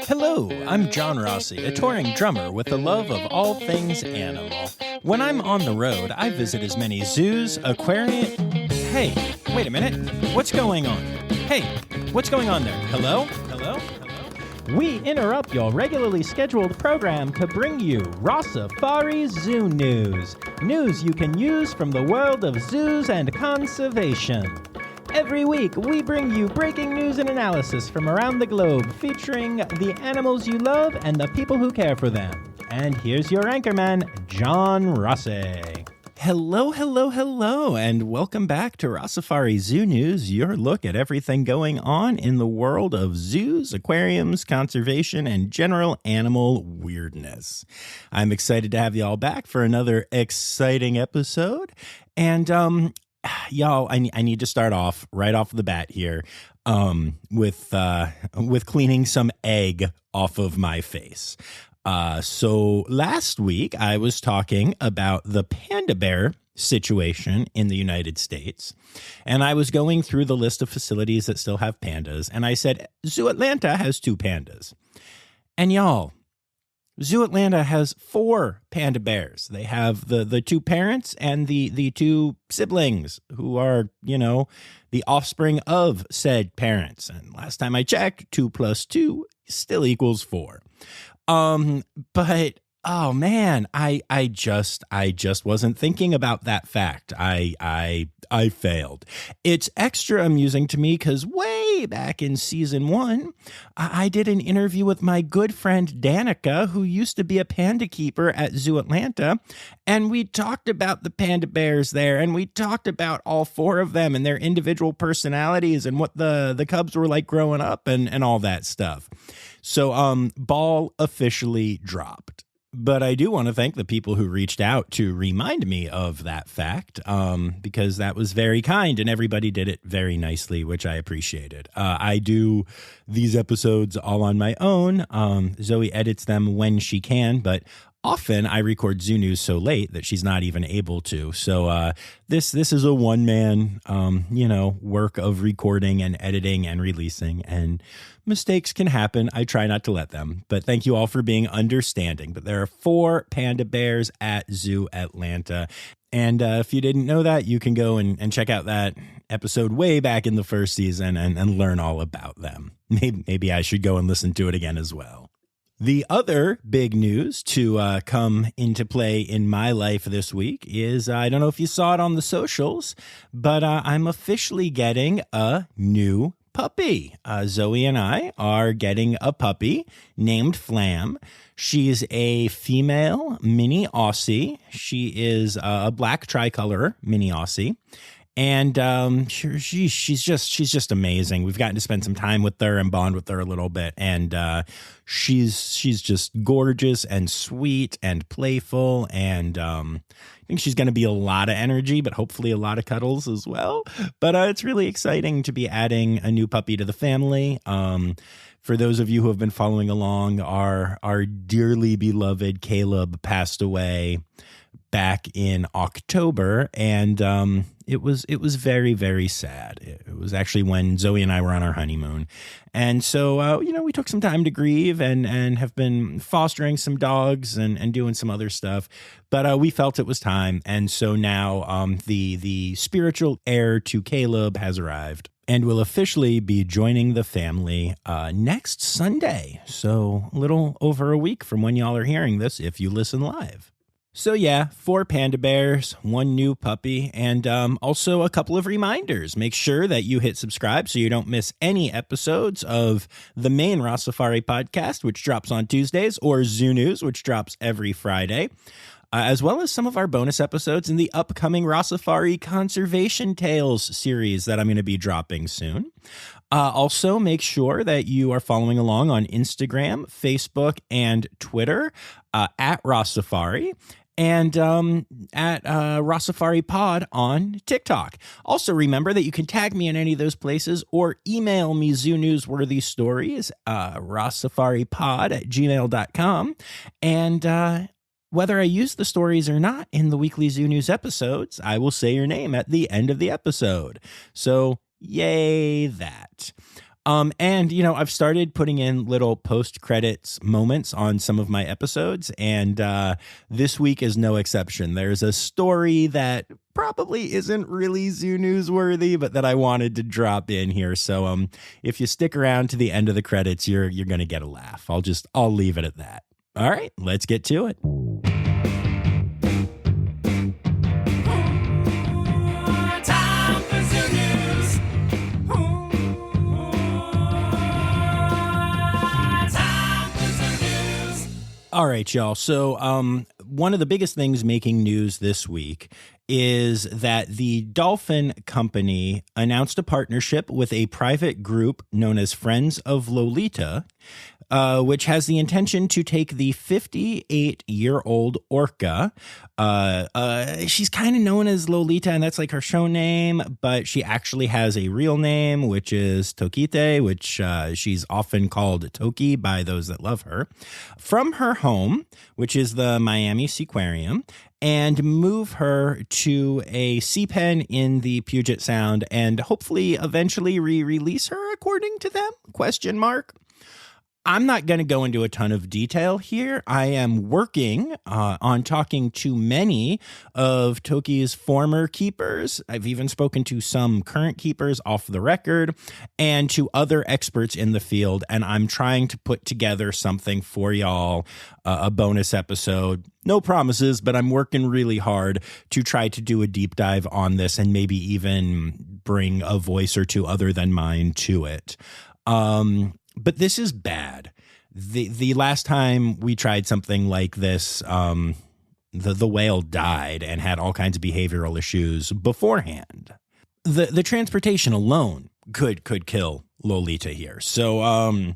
Hello, I'm John Rossi, a touring drummer with a love of all things animal. When I'm on the road, I visit as many zoos, aquariums... Hey, wait a minute. What's going on? Hey, what's going on there? Hello? Hello? Hello? We interrupt your regularly scheduled program to bring you Rossifari Zoo News. News you can use from the world of zoos and conservation. Every week, we bring you breaking news and analysis from around the globe, featuring the animals you love and the people who care for them. And here's your anchorman, John Rossi. Hello, and welcome back to Rossifari Zoo News, your look at everything going on in the world of zoos, aquariums, conservation, and general animal weirdness. I'm excited to have you all back for another exciting episode, and y'all, I need to start off right off the bat here with cleaning some egg off of my face. So last week I was talking about the panda bear situation in the United States, and I was going through the list of facilities that still have pandas, and I said Zoo Atlanta has 2 pandas. And y'all, Zoo Atlanta has 4 panda bears. They have the 2 parents and the 2 siblings who are, the offspring of said parents. And last time I checked, 2 plus 2 still equals 4. But oh man, I just wasn't thinking about that fact. I failed. It's extra amusing to me because way back in season 1, I did an interview with my good friend Danica, who used to be a panda keeper at Zoo Atlanta, and we talked about the panda bears there, and we talked about all 4 of them and their individual personalities and what the cubs were like growing up and all that stuff. So ball officially dropped. But I do want to thank the people who reached out to remind me of that fact, because that was very kind and everybody did it very nicely, which I appreciated. I do these episodes all on my own. Zoe edits them when she can, but often I record Zoo News so late that she's not even able to. So this is a one-man, work of recording and editing and releasing, and mistakes can happen. I try not to let them, but thank you all for being understanding. But there are 4 panda bears at Zoo Atlanta. And if you didn't know that, you can go and check out that episode way back in the first season and learn all about them. Maybe I should go and listen to it again as well. The other big news to come into play in my life this week is, I don't know if you saw it on the socials, but I'm officially getting a new puppy. Zoe and I are getting a puppy named Flam. She's a female mini Aussie. She is a black tricolor mini Aussie. And she's just amazing. We've gotten to spend some time with her and bond with her a little bit, and she's just gorgeous and sweet and playful, and I think she's going to be a lot of energy, but hopefully a lot of cuddles as well. But it's really exciting to be adding a new puppy to the family. For those of you who have been following along, our dearly beloved Caleb passed away back in October, and it was very, very sad. It was actually when Zoe and I were on our honeymoon, and so we took some time to grieve and have been fostering some dogs and doing some other stuff, but we felt it was time, and so now the spiritual heir to Caleb has arrived and will officially be joining the family next Sunday. So a little over a week from when y'all are hearing this, if you listen live. So yeah, 4 panda bears, 1 new puppy, and also a couple of reminders. Make sure that you hit subscribe so you don't miss any episodes of the main Rossifari podcast, which drops on Tuesdays, or Zoo News, which drops every Friday, as well as some of our bonus episodes in the upcoming Rossifari Conservation Tales series that I'm going to be dropping soon. Also, make sure that you are following along on Instagram, Facebook, and Twitter at Rossifari, and at Rossifari Pod on TikTok. Also, remember that you can tag me in any of those places or email me Zoo Newsworthy stories, rossifaripod@gmail.com. And whether I use the stories or not in the weekly Zoo News episodes, I will say your name at the end of the episode. So, yay that. And, I've started putting in little post-credits moments on some of my episodes, and this week is no exception. There's a story that probably isn't really zoo newsworthy, but that I wanted to drop in here. So if you stick around to the end of the credits, you're going to get a laugh. I'll leave it at that. All right, let's get to it. All right, y'all. So one of the biggest things making news this week is that the dolphin company announced a partnership with a private group known as Friends of Lolita, which has the intention to take the 58-year-old orca. She's kind of known as Lolita, and that's like her show name, but she actually has a real name, which is Tokite, which she's often called Toki by those that love her, from her home, which is the Miami Aquarium, and move her to a sea pen in the Puget Sound and hopefully eventually re-release her, according to them? ? I'm not going to go into a ton of detail here. I am working on talking to many of Toki's former keepers. I've even spoken to some current keepers off the record and to other experts in the field. And I'm trying to put together something for y'all, a bonus episode. No promises, but I'm working really hard to try to do a deep dive on this and maybe even bring a voice or two other than mine to it. But this is bad. The last time we tried something like this, the whale died and had all kinds of behavioral issues beforehand. The transportation alone could kill Lolita here. So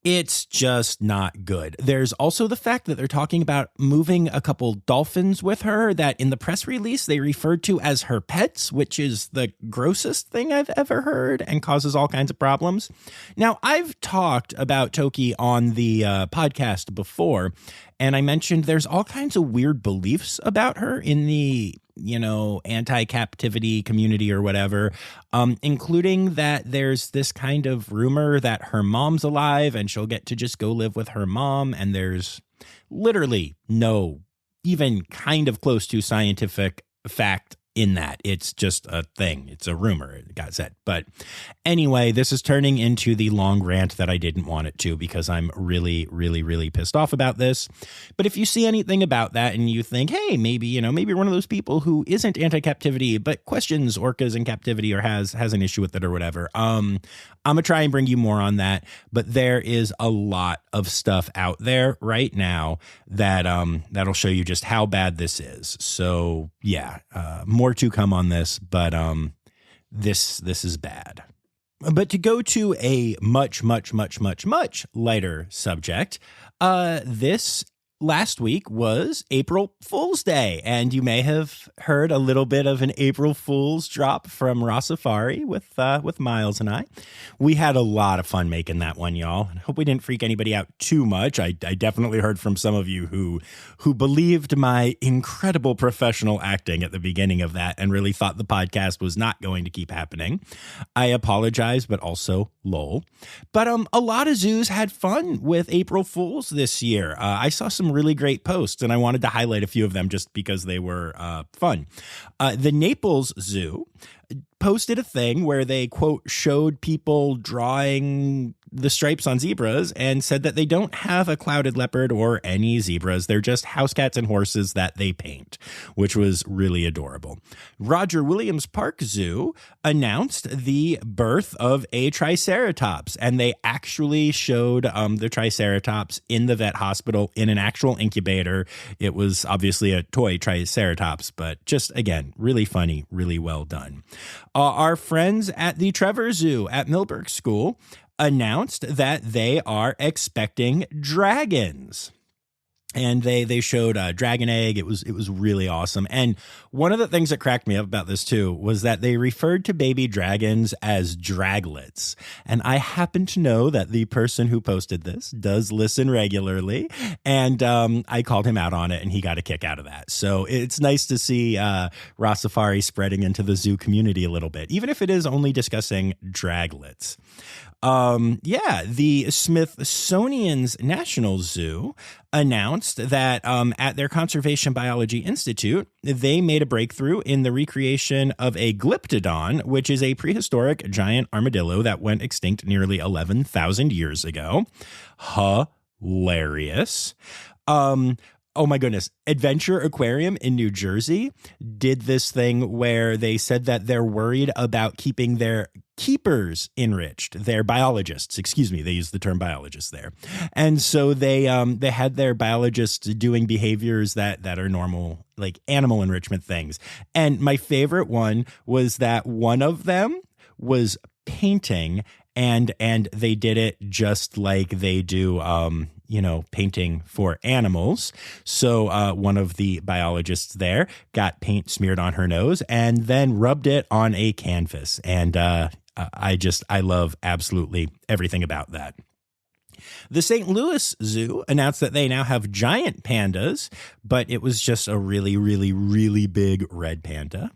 it's just not good. There's also the fact that they're talking about moving a couple dolphins with her that in the press release they referred to as her pets, which is the grossest thing I've ever heard and causes all kinds of problems. Now, I've talked about Toki on the podcast before, and I mentioned there's all kinds of weird beliefs about her in the anti-captivity community or whatever, including that there's this kind of rumor that her mom's alive and she'll get to just go live with her mom. And there's literally no even kind of close to scientific fact in that. It's just a thing. It's a rumor, it got said. But anyway, this is turning into the long rant that I didn't want it to because I'm really, really, really pissed off about this. But if you see anything about that and you think, hey, maybe you're one of those people who isn't anti-captivity but questions orcas in captivity or has an issue with it or whatever, I'm going to try and bring you more on that. But there is a lot of stuff out there right now that that'll show you just how bad this is. So yeah, more to come on this, but this is bad. But to go to a much, much, much, much, much lighter subject, this last week was April Fool's Day, and you may have heard a little bit of an April Fool's drop from Rossifari with Miles and I. We had a lot of fun making that one, y'all. I hope we didn't freak anybody out too much. I definitely heard from some of you who believed my incredible professional acting at the beginning of that and really thought the podcast was not going to keep happening. I apologize, but also lol. But a lot of zoos had fun with April Fools this year. I saw some really great posts, and I wanted to highlight a few of them just because they were fun. The Naples Zoo posted a thing where they, quote, showed people drawing the stripes on zebras and said that they don't have a clouded leopard or any zebras. They're just house cats and horses that they paint, which was really adorable. Roger Williams Park Zoo announced the birth of a triceratops, and they actually showed the triceratops in the vet hospital in an actual incubator. It was obviously a toy triceratops, but just, again, really funny, really well done. Our friends at the Trevor Zoo at Millbrook School announced that they are expecting dragons. And they showed a dragon egg. It was really awesome. And one of the things that cracked me up about this too was that they referred to baby dragons as draglets. And I happen to know that the person who posted this does listen regularly, and I called him out on it, and he got a kick out of that. So it's nice to see Rossifari spreading into the zoo community a little bit, even if it is only discussing draglets. The Smithsonian's National Zoo announced that at their Conservation Biology Institute, they made a breakthrough in the recreation of a glyptodon, which is a prehistoric giant armadillo that went extinct nearly 11,000 years ago. Hilarious. Oh my goodness. Adventure Aquarium in New Jersey did this thing where they said that they're worried about keeping their keepers enriched, their biologists, excuse me, they used the term biologists there. And so they had their biologists doing behaviors that are normal, like animal enrichment things. And my favorite one was that one of them was painting, and they did it just like they do painting for animals. So one of the biologists there got paint smeared on her nose and then rubbed it on a canvas. And I love absolutely everything about that. The St. Louis Zoo announced that they now have giant pandas, but it was just a really, really, really big red panda.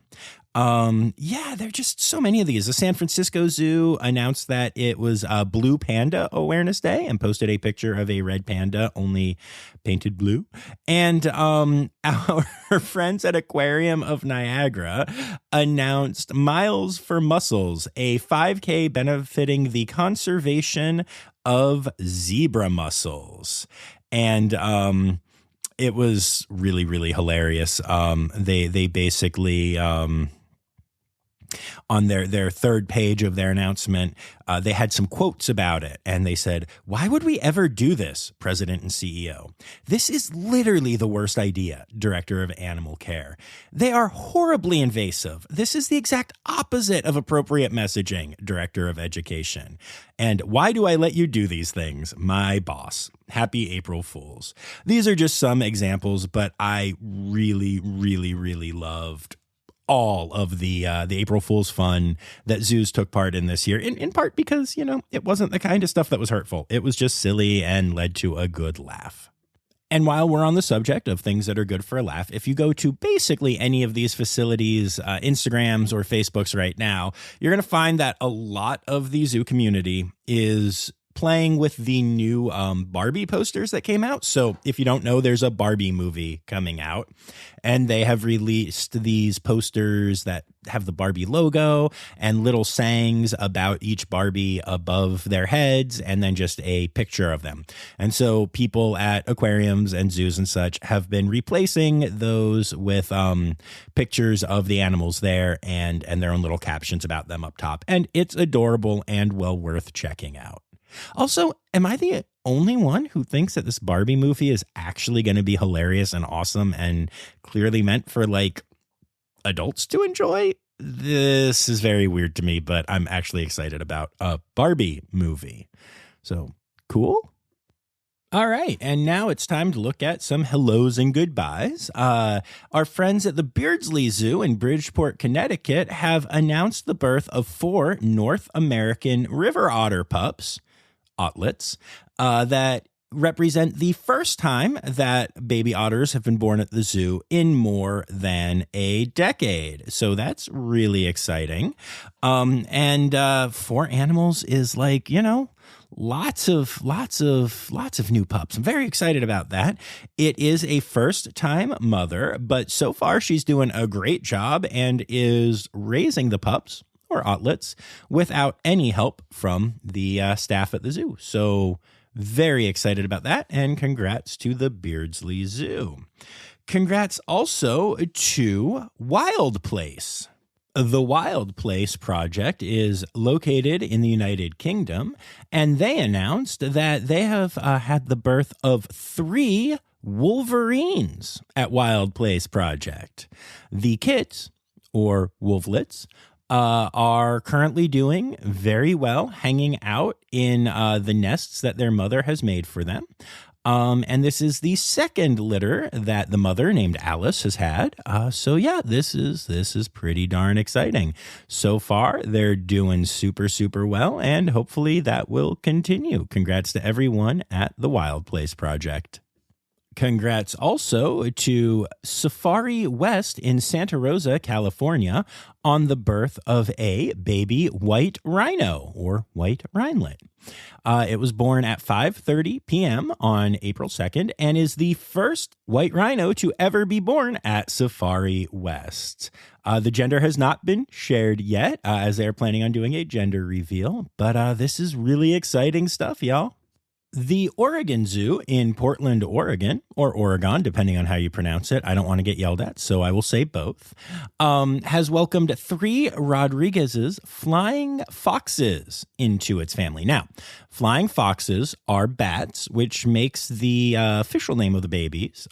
There are just so many of these. The San Francisco Zoo announced that it was Blue Panda Awareness Day and posted a picture of a red panda, only painted blue. And our friends at Aquarium of Niagara announced Miles for Mussels, a 5K benefiting the conservation of zebra mussels. And it was really, really hilarious. They basically on their third page of their announcement, they had some quotes about it. And they said, "Why would we ever do this, President and CEO? This is literally the worst idea, Director of Animal Care. They are horribly invasive. This is the exact opposite of appropriate messaging, Director of Education. And why do I let you do these things? My boss. Happy April Fools." These are just some examples, but I really, really, really loved all of the April Fool's fun that zoos took part in this year, in part because, it wasn't the kind of stuff that was hurtful. It was just silly and led to a good laugh. And while we're on the subject of things that are good for a laugh, if you go to basically any of these facilities, Instagrams or Facebooks right now, you're going to find that a lot of the zoo community is playing with the new Barbie posters that came out. So if you don't know, there's a Barbie movie coming out, and they have released these posters that have the Barbie logo and little sayings about each Barbie above their heads, and then just a picture of them. And so people at aquariums and zoos and such have been replacing those with pictures of the animals there and their own little captions about them up top. And it's adorable and well worth checking out. Also, am I the only one who thinks that this Barbie movie is actually going to be hilarious and awesome and clearly meant for adults to enjoy? This is very weird to me, but I'm actually excited about a Barbie movie. So cool. All right, and now it's time to look at some hellos and goodbyes. Our friends at the Beardsley Zoo in Bridgeport, Connecticut have announced the birth of 4 North American river otter pups, ottlets, that represent the first time that baby otters have been born at the zoo in more than a decade. So that's really exciting. And 4 animals is lots of new pups. I'm very excited about that. It is a first-time mother, but so far she's doing a great job and is raising the pups, or ottlets, without any help from the staff at the zoo. So very excited about that, and congrats to the Beardsley Zoo. Congrats also to Wild Place. The Wild Place project is located in the United Kingdom, and they announced that they have had the birth of 3 wolverines at Wild Place Project. The kits, or wolvelets, are currently doing very well, hanging out in the nests that their mother has made for them. And this is the second litter that the mother named Alice has had. So yeah, this is pretty darn exciting. So far, they're doing super, super well, and hopefully that will continue. Congrats to everyone at the Wild Place Project. Congrats also to Safari West in Santa Rosa, California, on the birth of a baby white rhino, or white rhinelet. It was born at 5:30 p.m. on April 2nd and is the first white rhino to ever be born at Safari West. The gender has not been shared yet, as they're planning on doing a gender reveal, but this is really exciting stuff, y'all. The Oregon Zoo in Portland, Oregon, or Oregon, depending on how you pronounce it. I don't want to get yelled at, so I will say both, has welcomed 3 Rodriguez's flying foxes into its family. Now, flying foxes are bats, which makes the official name of the babies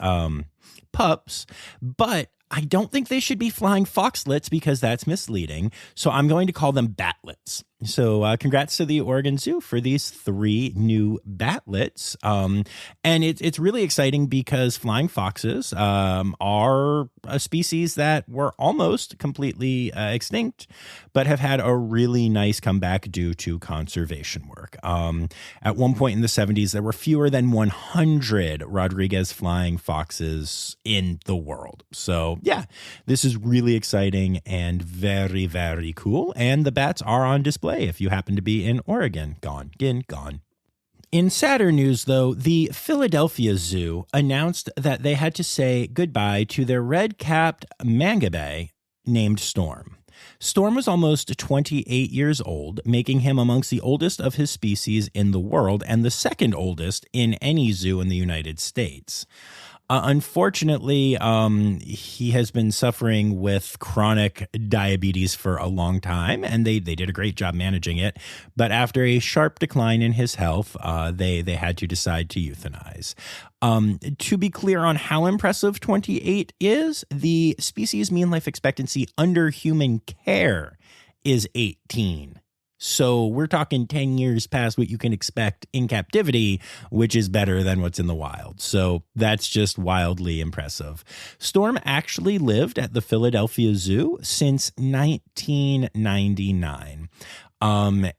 pups, but I don't think they should be flying foxlets because that's misleading. So I'm going to call them batlets. So congrats to the Oregon Zoo for these 3 new batlets. And it's really exciting because flying foxes are a species that were almost completely extinct, but have had a really nice comeback due to conservation work. At one point in the 70s, there were fewer than 100 Rodriguez flying foxes in the world. So yeah, this is really exciting and very, very cool. And the bats are on display if you happen to be in Oregon. Gone. In sadder news, though, the Philadelphia Zoo announced that they had to say goodbye to their red-capped mangabey named Storm. Storm was almost 28 years old, making him amongst the oldest of his species in the world and the second oldest in any zoo in the United States. Unfortunately, he has been suffering with chronic diabetes for a long time, and they did a great job managing it. But after a sharp decline in his health, they had to decide to euthanize. To be clear on how impressive 28 is, the species mean life expectancy under human care is 18. So we're talking 10 years past what you can expect in captivity, which is better than what's in the wild. So that's just wildly impressive. Storm actually lived at the Philadelphia Zoo since 1999.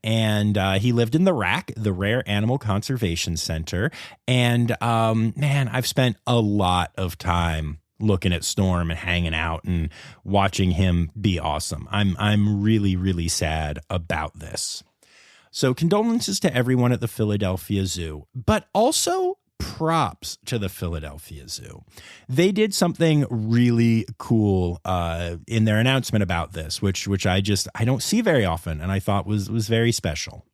And he lived in the RAC, the Rare Animal Conservation Center. And man, I've spent a lot of time looking at Storm and hanging out and watching him be awesome. I'm really, really sad about this. So condolences to everyone at the Philadelphia Zoo, but also props to the Philadelphia Zoo. They did something really cool in their announcement about this, which I don't see very often, and I thought was very special.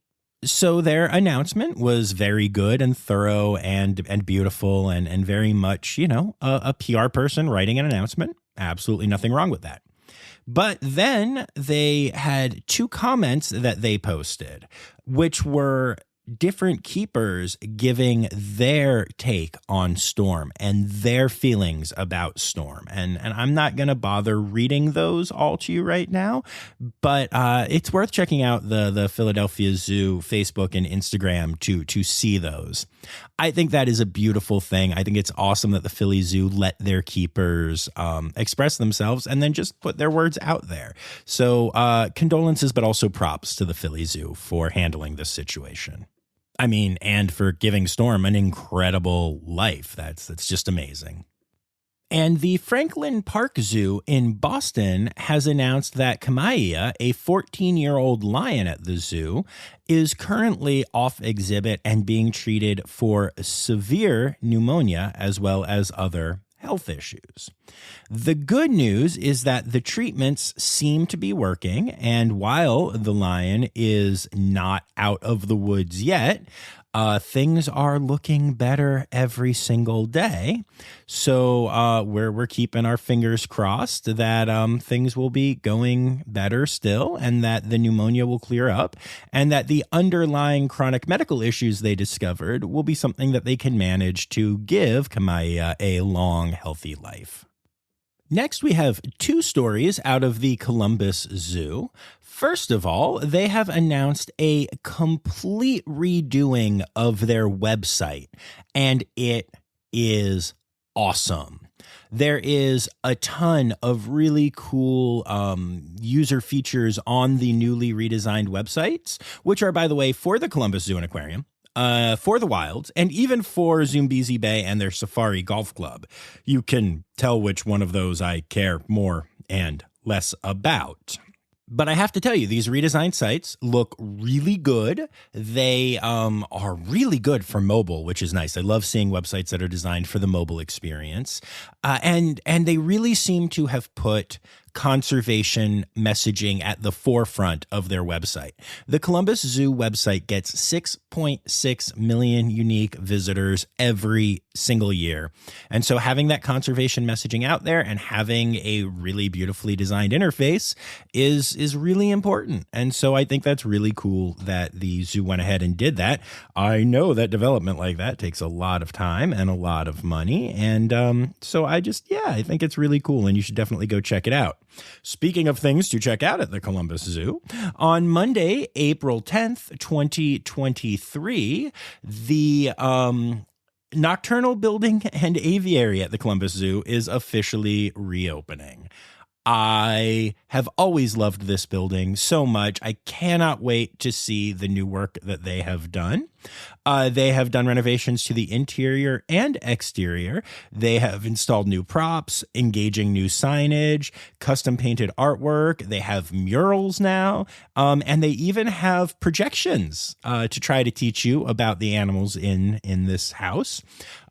So their announcement was very good and thorough and beautiful and very much, a PR person writing an announcement. Absolutely nothing wrong with that. But then they had 2 comments that they posted, which were different keepers giving their take on Storm and their feelings about Storm. And I'm not going to bother reading those all to you right now, but it's worth checking out the Philadelphia Zoo Facebook and Instagram to see those. I think that is a beautiful thing. I think it's awesome that the Philly Zoo let their keepers express themselves and then just put their words out there. So condolences, but also props to the Philly Zoo for handling this situation. I mean, and for giving Storm an incredible life. That's just amazing. And the Franklin Park Zoo in Boston has announced that Kamaiya, a 14-year-old lion at the zoo, is currently off exhibit and being treated for severe pneumonia as well as other health issues. The good news is that the treatments seem to be working, and while the lion is not out of the woods yet, things are looking better every single day. So we're keeping our fingers crossed that things will be going better still, and that the pneumonia will clear up, and that the underlying chronic medical issues they discovered will be something that they can manage to give Kamaiya a long, healthy life. Next, we have two stories out of the Columbus Zoo. First of all, they have announced a complete redoing of their website, and it is awesome. There is a ton of really cool user features on the newly redesigned websites, which are, by the way, for the Columbus Zoo and Aquarium, for the Wilds, and even for Zoombezi Bay and their Safari Golf Club. You can tell which one of those I care more and less about. But I have to tell you, these redesigned sites look really good. They are really good for mobile, which is nice. I love seeing websites that are designed for the mobile experience. And they really seem to have put conservation messaging at the forefront of their website. The Columbus Zoo website gets 6.6 million unique visitors every single year. And so having that conservation messaging out there and having a really beautifully designed interface is really important. And so I think that's really cool that the zoo went ahead and did that. I know that development like that takes a lot of time and a lot of money. And so I think it's really cool, and you should definitely go check it out. Speaking of things to check out at the Columbus Zoo, on Monday, April 10th, 2023, the nocturnal building and aviary at the Columbus Zoo is officially reopening. I have always loved this building so much. I cannot wait to see the new work that they have done. They have done renovations to the interior and exterior. They have installed new props, engaging new signage, custom painted artwork. They have murals now, and they even have projections to try to teach you about the animals in this house.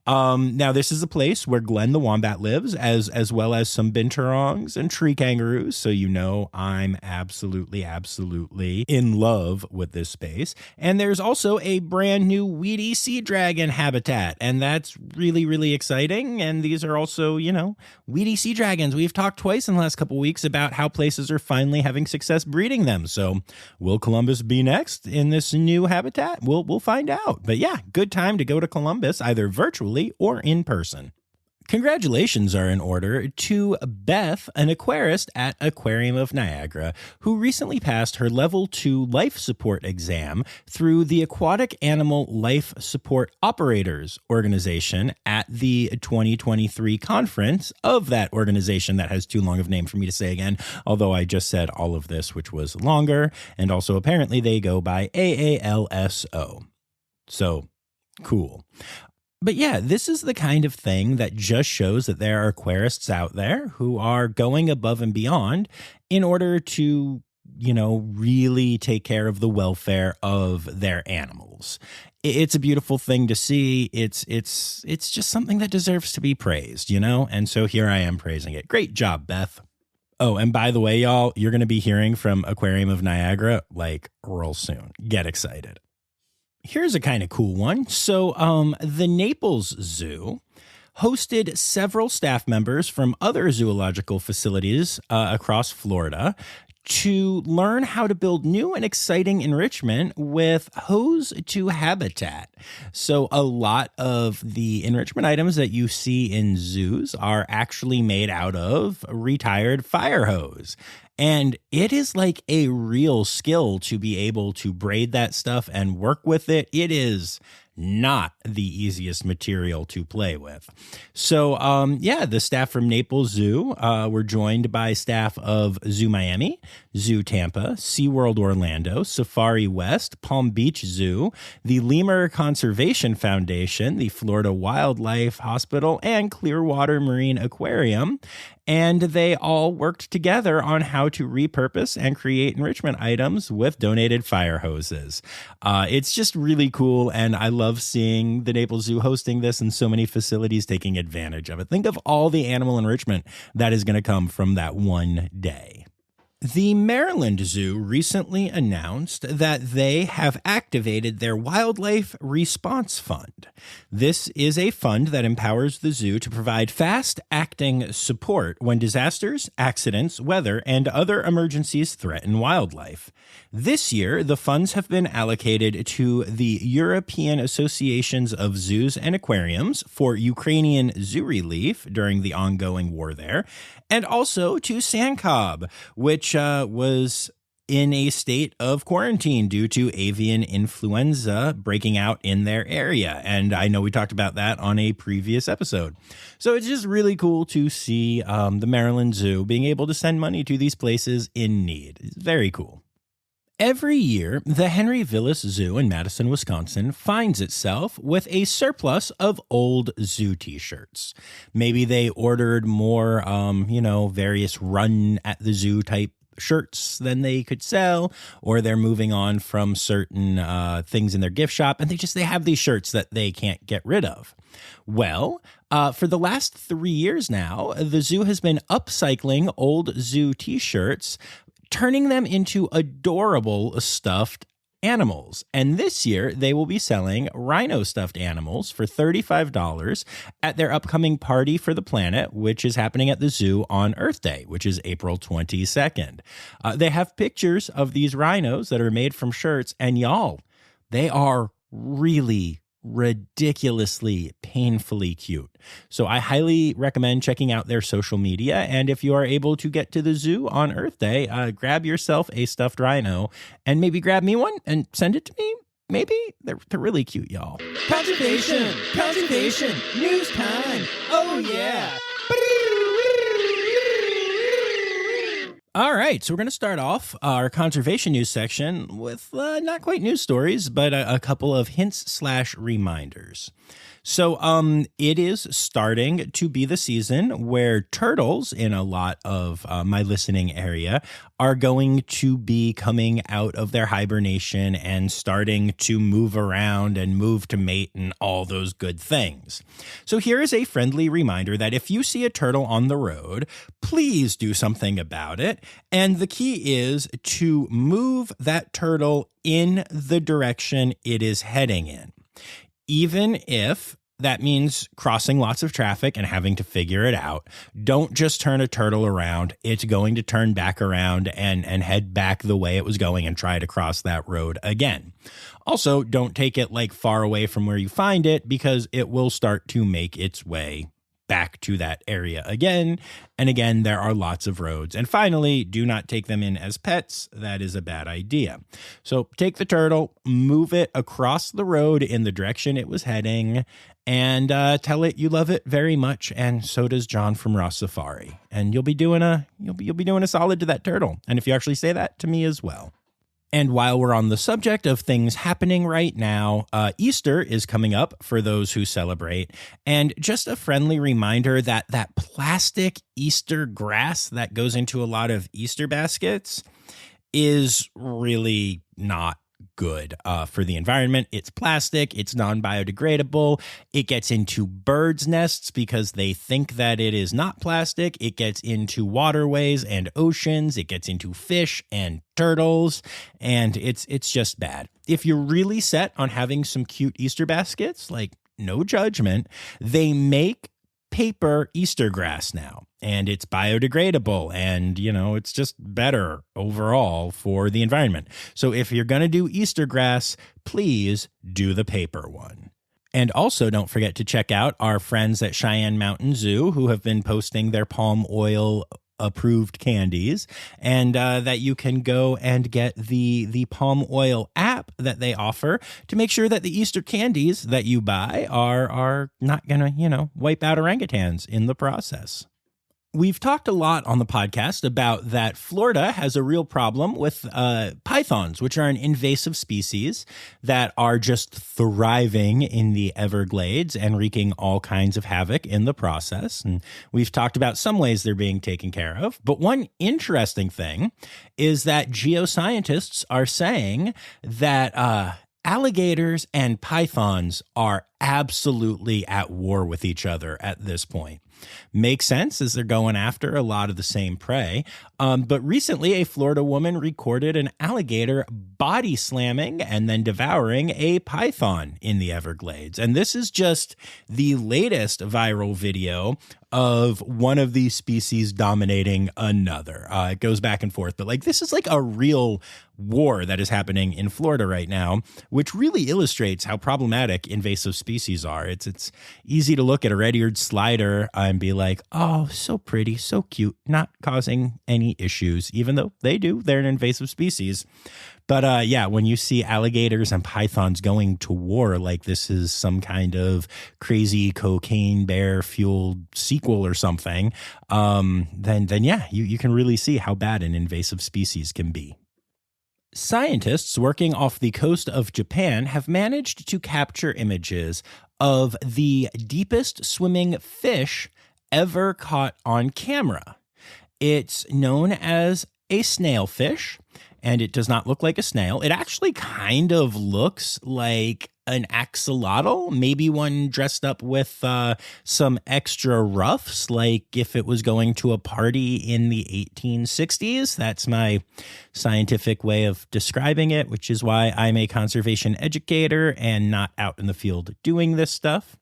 Now, this is a place where Glenn the Wombat lives, as well as some binturongs and tree kangaroos. So you know I'm absolutely in love with this space. And there's also a brand new weedy sea dragon habitat, and that's really, really exciting. And these are also, weedy sea dragons. We've talked twice in the last couple weeks about how places are finally having success breeding them. So will Columbus be next in this new habitat? We'll find out. But yeah, good time to go to Columbus, either virtually or in person. Congratulations are in order to Beth, an aquarist at Aquarium of Niagara, who recently passed her Level 2 life support exam through the Aquatic Animal Life Support Operators organization at the 2023 conference of that organization. That has too long of a name for me to say again, although I just said all of this, which was longer, and also apparently they go by AALSO. So, cool. But yeah, this is the kind of thing that just shows that there are aquarists out there who are going above and beyond in order to, really take care of the welfare of their animals. It's a beautiful thing to see. It's just something that deserves to be praised, And so here I am praising it. Great job, Beth. Oh, and by the way, y'all, you're going to be hearing from Aquarium of Niagara real soon. Get excited. Here's a kind of cool one. So the Naples Zoo hosted several staff members from other zoological facilities across Florida to learn how to build new and exciting enrichment with hose to habitat. So a lot of the enrichment items that you see in zoos are actually made out of retired fire hose. And it is like a real skill to be able to braid that stuff and work with it. It is not the easiest material to play with. So, the staff from Naples Zoo were joined by staff of Zoo Miami, Zoo Tampa, SeaWorld Orlando, Safari West, Palm Beach Zoo, the Lemur Conservation Foundation, the Florida Wildlife Hospital, and Clearwater Marine Aquarium. And they all worked together on how to repurpose and create enrichment items with donated fire hoses. It's just really cool, and I love seeing the Naples Zoo hosting this and so many facilities taking advantage of it. Think of all the animal enrichment that is going to come from that one day. The Maryland Zoo recently announced that they have activated their Wildlife Response Fund. This is a fund that empowers the zoo to provide fast-acting support when disasters, accidents, weather, and other emergencies threaten wildlife. This year, the funds have been allocated to the European Associations of Zoos and Aquariums for Ukrainian zoo relief during the ongoing war there, and also to Sandcob, which was in a state of quarantine due to avian influenza breaking out in their area. And I know we talked about that on a previous episode. So it's just really cool to see the Maryland Zoo being able to send money to these places in need. It's very cool. Every year, the Henry Vilas Zoo in Madison, Wisconsin finds itself with a surplus of old zoo t-shirts. Maybe they ordered more, various run at the zoo type shirts than they could sell, or they're moving on from certain things in their gift shop, and they have these shirts that they can't get rid of. Well, for the last 3 years now, the zoo has been upcycling old zoo t-shirts, turning them into adorable stuffed animals. And this year, they will be selling rhino stuffed animals for $35 at their upcoming Party for the Planet, which is happening at the zoo on Earth Day, which is April 22nd. They have pictures of these rhinos that are made from shirts, and y'all, they are really ridiculously, painfully cute. So I highly recommend checking out their social media. And if you are able to get to the zoo on Earth Day, grab yourself a stuffed rhino and maybe grab me one and send it to me. Maybe they're really cute, y'all. Conservation, news time. Oh, yeah. All right, so we're going to start off our conservation news section with not quite news stories, but a couple of hints/reminders. So it is starting to be the season where turtles in a lot of my listening area are going to be coming out of their hibernation and starting to move around and move to mate and all those good things. So here is a friendly reminder that if you see a turtle on the road, please do something about it. And the key is to move that turtle in the direction it is heading in. Even if that means crossing lots of traffic and having to figure it out, don't just turn a turtle around. It's going to turn back around and head back the way it was going and try to cross that road again. Also, don't take it far away from where you find it, because it will start to make its way back to that area again. And again, there are lots of roads. And finally, do not take them in as pets. That is a bad idea. So take the turtle, move it across the road in the direction it was heading, and tell it you love it very much. And so does John from Rossifari. And you'll be doing a solid to that turtle. And if you actually say that to me as well. And while we're on the subject of things happening right now, Easter is coming up for those who celebrate. And just a friendly reminder that that plastic Easter grass that goes into a lot of Easter baskets is really not good for the environment. It's plastic. It's non-biodegradable. It gets into birds' nests because they think that it is not plastic. It gets into waterways and oceans. It gets into fish and turtles, and it's just bad. If you're really set on having some cute Easter baskets, no judgment, they make paper Easter grass now, and it's biodegradable, and it's just better overall for the environment. So if you're going to do Easter grass, please do the paper one. And also don't forget to check out our friends at Cheyenne Mountain Zoo, who have been posting their palm oil approved candies, and that you can go and get the palm oil app that they offer to make sure that the Easter candies that you buy are not gonna wipe out orangutans in the process. We've talked a lot on the podcast about that Florida has a real problem with pythons, which are an invasive species that are just thriving in the Everglades and wreaking all kinds of havoc in the process. And we've talked about some ways they're being taken care of. But one interesting thing is that geoscientists are saying that alligators and pythons are absolutely at war with each other at this point. Makes sense as they're going after a lot of the same prey. But recently, a Florida woman recorded an alligator body slamming and then devouring a python in the Everglades. And this is just the latest viral video of one of these species dominating another. It goes back and forth, but like this is like a real war that is happening in Florida right now, which really illustrates how problematic invasive species are. It's easy to look at a red-eared slider and be like, oh, so pretty, so cute, not causing any issues, even though they do. They're an invasive species. But yeah, when you see alligators and pythons going to war like this is some kind of crazy cocaine bear fueled sequel or something, then yeah, you can really see how bad an invasive species can be. Scientists working off the coast of Japan have managed to capture images of the deepest swimming fish ever caught on camera. It's known as a snailfish, and it does not look like a snail. It actually kind of looks like an axolotl, maybe one dressed up with some extra ruffs, like if it was going to a party in the 1860s. That's my scientific way of describing it, which is why I'm a conservation educator and not out in the field doing this stuff.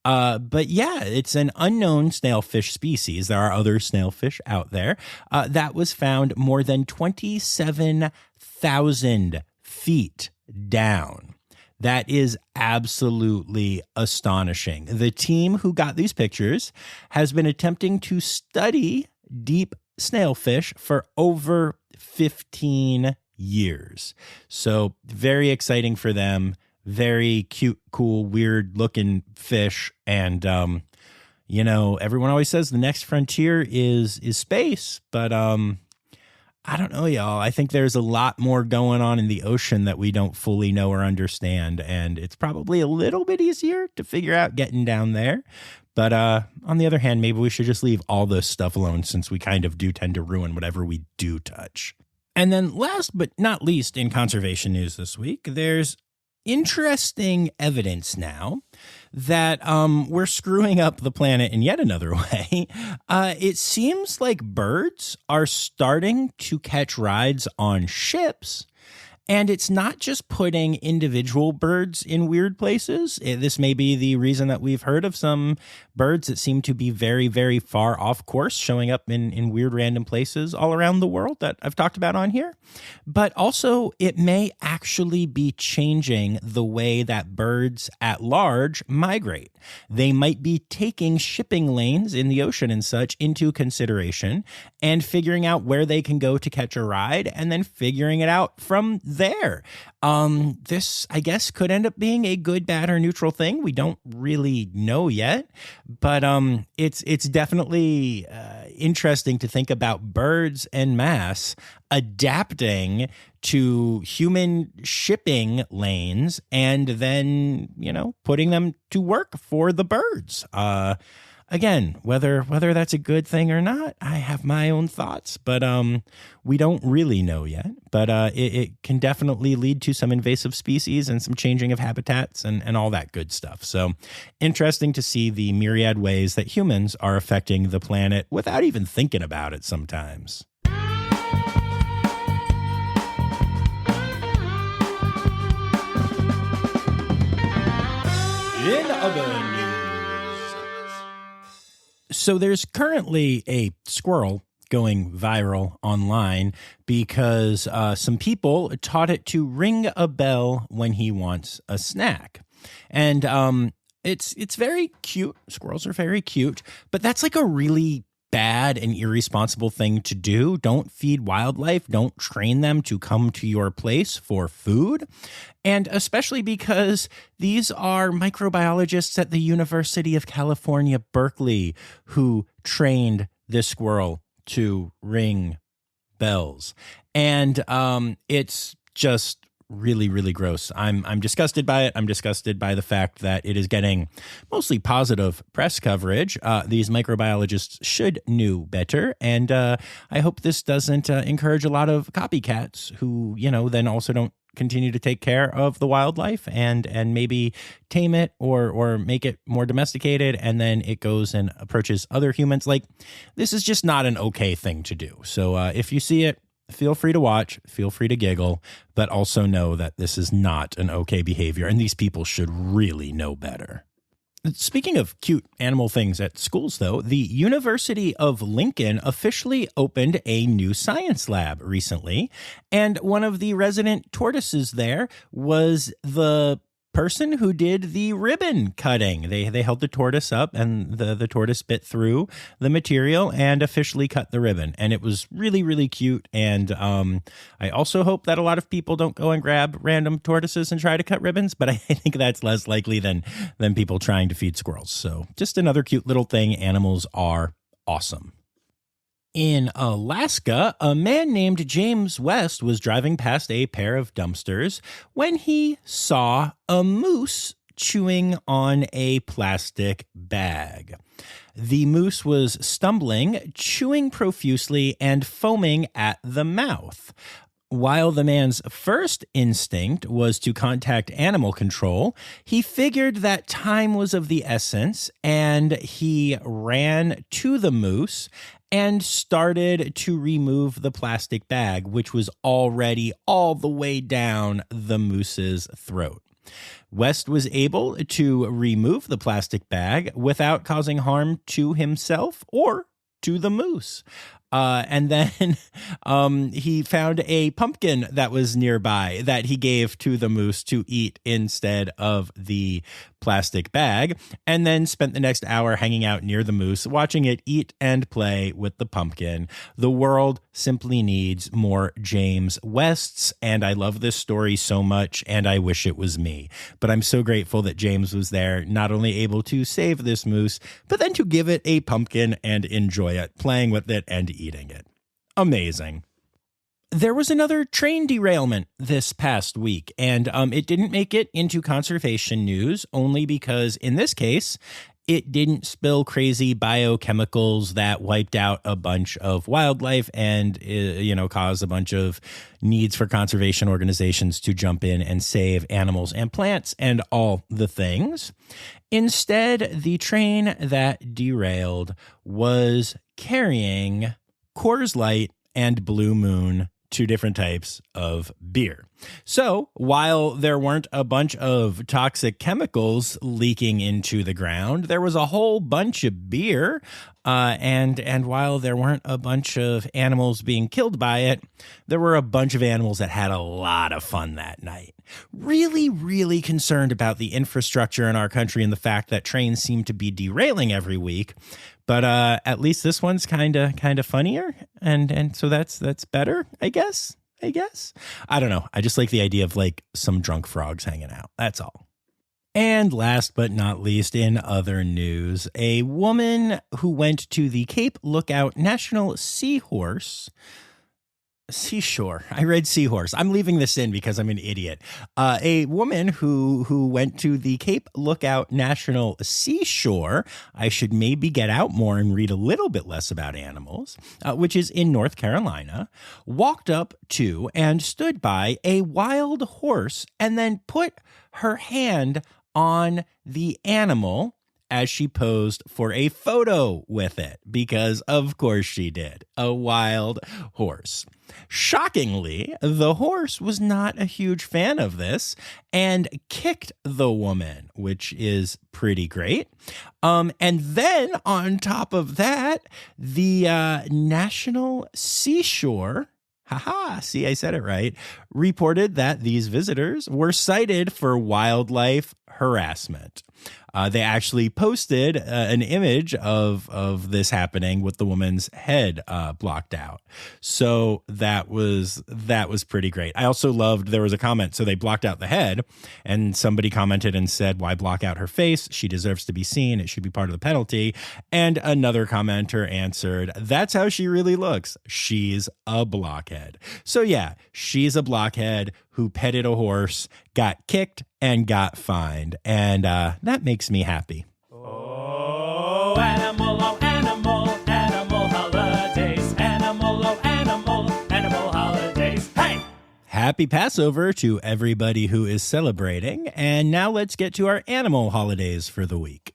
But yeah, it's an unknown snailfish species. There are other snailfish out there that was found more than 27,000 feet down. That is absolutely astonishing. The team who got these pictures has been attempting to study deep snailfish for over 15 years. So very exciting for them. Very cute, cool, weird looking fish. And, everyone always says the next frontier is space, but, I don't know, y'all. I think there's a lot more going on in the ocean that we don't fully know or understand. And it's probably a little bit easier to figure out getting down there. But on the other hand, maybe we should just leave all this stuff alone since we kind of do tend to ruin whatever we do touch. And then last but not least in conservation news this week, there's interesting evidence now that we're screwing up the planet in yet another way. It seems like birds are starting to catch rides on ships. And it's not just putting individual birds in weird places. This may be the reason that we've heard of some birds that seem to be very, very far off course, showing up in weird random places all around the world that I've talked about on here. But also, it may actually be changing the way that birds at large migrate. They might be taking shipping lanes in the ocean and such into consideration and figuring out where they can go to catch a ride and then figuring it out from there. This, I guess, could end up being a good, bad, or neutral thing. We don't really know yet, but it's definitely interesting to think about birds en masse adapting to human shipping lanes and then, putting them to work for the birds. Again, whether that's a good thing or not, I have my own thoughts, but we don't really know yet. But it can definitely lead to some invasive species and some changing of habitats and all that good stuff. So interesting to see the myriad ways that humans are affecting the planet without even thinking about it sometimes. In other news. So there's currently a squirrel going viral online because some people taught it to ring a bell when he wants a snack. And it's very cute. Squirrels are very cute, but that's like a really bad and irresponsible thing to do. Don't feed wildlife. Don't train them to come to your place for food. And especially because these are microbiologists at the University of California, Berkeley, who trained this squirrel to ring bells. And it's just really, really gross. I'm disgusted by it. I'm disgusted by the fact that it is getting mostly positive press coverage. These microbiologists should know better. And I hope this doesn't encourage a lot of copycats who, then also don't continue to take care of the wildlife and maybe tame it or make it more domesticated, and then it goes and approaches other humans. Like, this is just not an okay thing to do. So if you see it, feel free to watch, feel free to giggle, but also know that this is not an okay behavior, and these people should really know better. Speaking of cute animal things at schools, though, the University of Lincoln officially opened a new science lab recently, and one of the resident tortoises there was the person who did the ribbon cutting. They held the tortoise up, and the tortoise bit through the material and officially cut the ribbon. And it was really, really cute. And I also hope that a lot of people don't go and grab random tortoises and try to cut ribbons, but I think that's less likely than people trying to feed squirrels. So just another cute little thing. Animals are awesome. In Alaska, a man named James West was driving past a pair of dumpsters when he saw a moose chewing on a plastic bag. The moose was stumbling, chewing profusely, and foaming at the mouth. While the man's first instinct was to contact animal control, he figured that time was of the essence, and he ran to the moose and started to remove the plastic bag, which was already all the way down the moose's throat. West was able to remove the plastic bag without causing harm to himself or to the moose. And then he found a pumpkin that was nearby that he gave to the moose to eat instead of the plastic bag, and then spent the next hour hanging out near the moose, watching it eat and play with the pumpkin. The world simply needs more James Wests, and I love this story so much, and I wish it was me. But I'm so grateful that James was there, not only able to save this moose, but then to give it a pumpkin and enjoy it, playing with it and eating it. Amazing. There was another train derailment this past week, and it didn't make it into conservation news only because, in this case, it didn't spill crazy biochemicals that wiped out a bunch of wildlife and, caused a bunch of needs for conservation organizations to jump in and save animals and plants and all the things. Instead, the train that derailed was carrying Coors Light and Blue Moon, two different types of beer. So while there weren't a bunch of toxic chemicals leaking into the ground, there was a whole bunch of beer. And while there weren't a bunch of animals being killed by it, there were a bunch of animals that had a lot of fun that night. Really, really concerned about the infrastructure in our country and the fact that trains seem to be derailing every week. But at least this one's kind of funnier, and so that's better, I guess. I don't know. I just like the idea of like some drunk frogs hanging out. That's all. And last but not least, in other news, a woman who went to the Cape Lookout National Seashore. I read seahorse. I'm leaving this in because I'm an idiot. A woman who went to the Cape Lookout National Seashore. I should maybe get out more and read a little bit less about animals, which is in North Carolina, walked up to and stood by a wild horse and then put her hand on the animal as she posed for a photo with it, because of course she did. A wild horse. Shockingly, the horse was not a huge fan of this and kicked the woman, which is pretty great. And then on top of that, the National Seashore, see, I said it right, reported that these visitors were cited for wildlife harassment. They actually posted an image of this happening with the woman's head blocked out. So that was pretty great. I also loved, there was a comment. So they blocked out the head, and somebody commented and said, "Why block out her face? She deserves to be seen. It should be part of the penalty." And another commenter answered, "That's how she really looks. She's a blockhead." So yeah, she's a blockhead who petted a horse, got kicked, and got fined. And that makes me happy. Oh, animal holidays. Animal holidays. Hey! Happy Passover to everybody who is celebrating. And now let's get to our animal holidays for the week.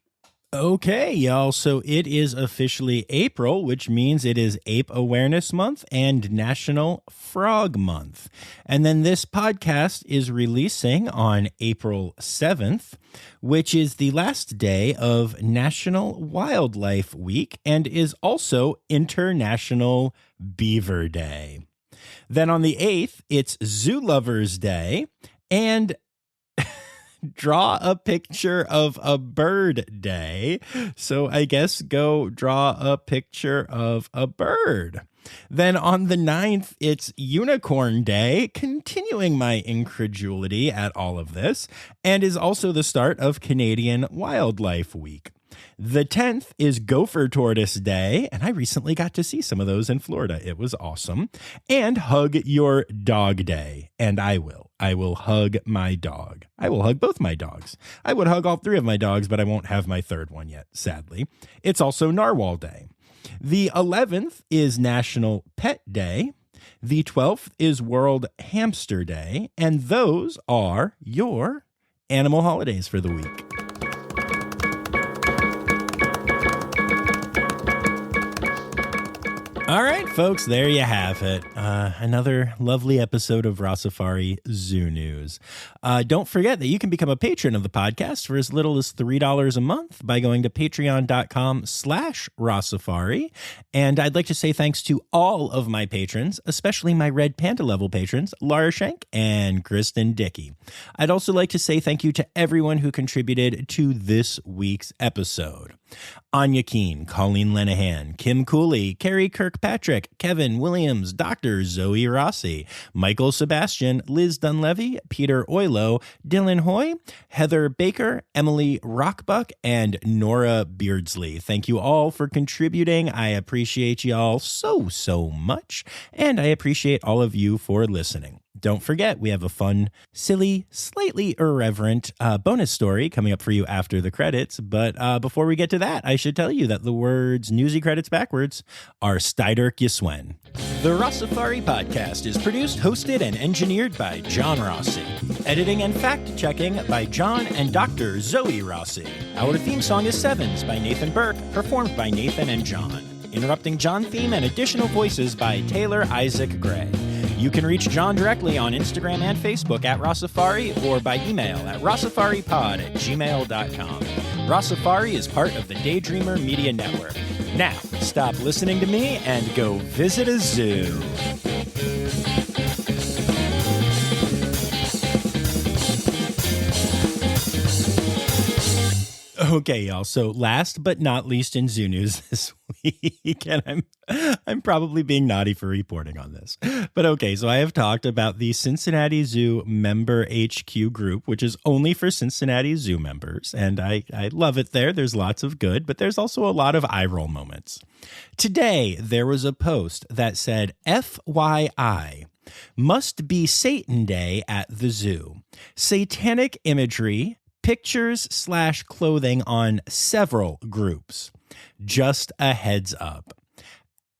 Okay, y'all. So it is officially April, which means it is Ape Awareness Month and National Frog Month. And then this podcast is releasing on April 7th, which is the last day of National Wildlife Week and is also International Beaver Day. Then on the 8th, it's Zoo Lovers Day and Draw a Picture of a Bird Day. So I guess go draw a picture of a bird. Then on the 9th, it's Unicorn Day, continuing my incredulity at all of this, and is also the start of Canadian Wildlife Week. The 10th is Gopher Tortoise Day, and I recently got to see some of those in Florida. It was awesome. And Hug Your Dog Day, and I will. I will hug my dog. I will hug both my dogs. I would hug all three of my dogs, but I won't have my third one yet, sadly. It's also Narwhal Day. The 11th is National Pet Day. The 12th is World Hamster Day, and those are your animal holidays for the week. All right, folks, there you have it. Another lovely episode of Rossifari Zoo News. Don't forget that you can become a patron of the podcast for as little as $3 a month by going to patreon.com/Rossifari. And I'd like to say thanks to all of my patrons, especially my Red Panda level patrons, Lara Schenk and Kristen Dickey. I'd also like to say thank you to everyone who contributed to this week's episode. Anya Keene, Colleen Lenahan, Kim Cooley, Carrie Kirkpatrick, Kevin Williams, Dr. Zoe Rossi, Michael Sebastian, Liz Dunlevy, Peter Oilo, Dylan Hoy, Heather Baker, Emily Rockbuck, and Nora Beardsley. Thank you all for contributing. I appreciate y'all so much, and I appreciate all of you for listening. Don't forget, we have a fun, silly, slightly irreverent bonus story coming up for you after the credits. But before we get to that, I should tell you that the words Newsy Credits backwards are Steiderk Yiswen. The Rossifari podcast is produced, hosted, and engineered by John Rossi. Editing and fact-checking by John and Dr. Zoe Rossi. Our theme song is Sevens by Nathan Burke, performed by Nathan and John. Interrupting John theme and additional voices by Taylor Isaac Gray. You can reach John directly on Instagram and Facebook at Rossifari or by email at rossifaripod@gmail.com. Rossifari is part of the Daydreamer Media Network. Now, stop listening to me and go visit a zoo. Okay, y'all. So last but not least in zoo news this week, and I'm probably being naughty for reporting on this. But okay, so I have talked about the Cincinnati Zoo member HQ group, which is only for Cincinnati Zoo members. And I love it there. There's lots of good, but there's also a lot of eye roll moments. Today, there was a post that said, FYI, must be Satan Day at the zoo. Satanic imagery, pictures/clothing on several groups. Just a heads up.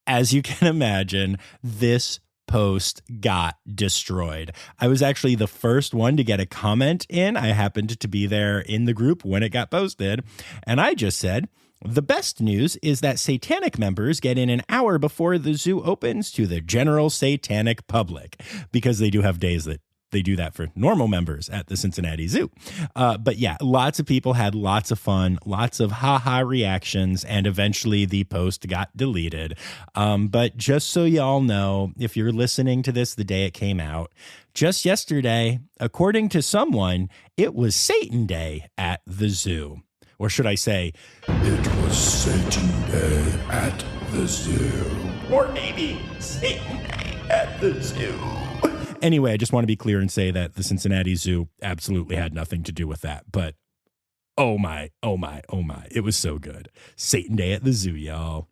As you can imagine, this post got destroyed. I was actually the first one to get a comment in. I happened to be there in the group when it got posted. And I just said, the best news is that satanic members get in an hour before the zoo opens to the general satanic public, because they do have days that they do that for normal members at the Cincinnati Zoo. But yeah, lots of people had lots of fun, lots of ha-ha reactions, and eventually the post got deleted. But just so y'all know, if you're listening to this the day it came out, just yesterday, according to someone, it was Satan Day at the zoo. Or should I say, it was Satan Day at the zoo. Or maybe Satan Day at the zoo. Anyway, I just want to be clear and say that the Cincinnati Zoo absolutely had nothing to do with that. But oh my, it was so good. Satan Day at the zoo, y'all.